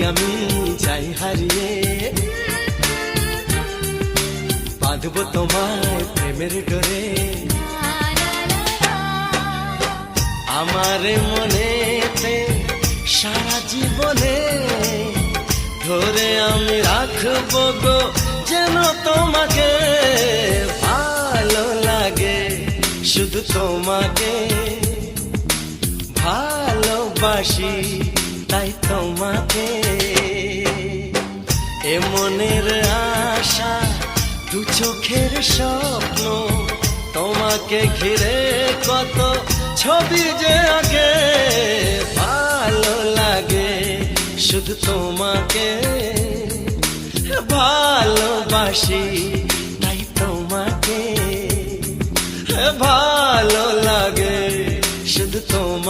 আমি যাই হারিয়ে, বাঁধবো তোমায় প্রেমের ডোরে। আমার মনেতে সারা জীবনে ধরে আমি রাখবো গো যেন তোমাকে। ভালো লাগে শুধু তোমাকে, ভালোবাসি তাই তোমাকে। এ মনের আশা দু চোখের স্বপ্ন, তোমাকে ঘিরে কত ছবি যে আগে। ভালো লাগে শুধু তোমাকে, ভালোবাসি তাই তোমাকে। ভালো লাগে শুধু তোমাকে।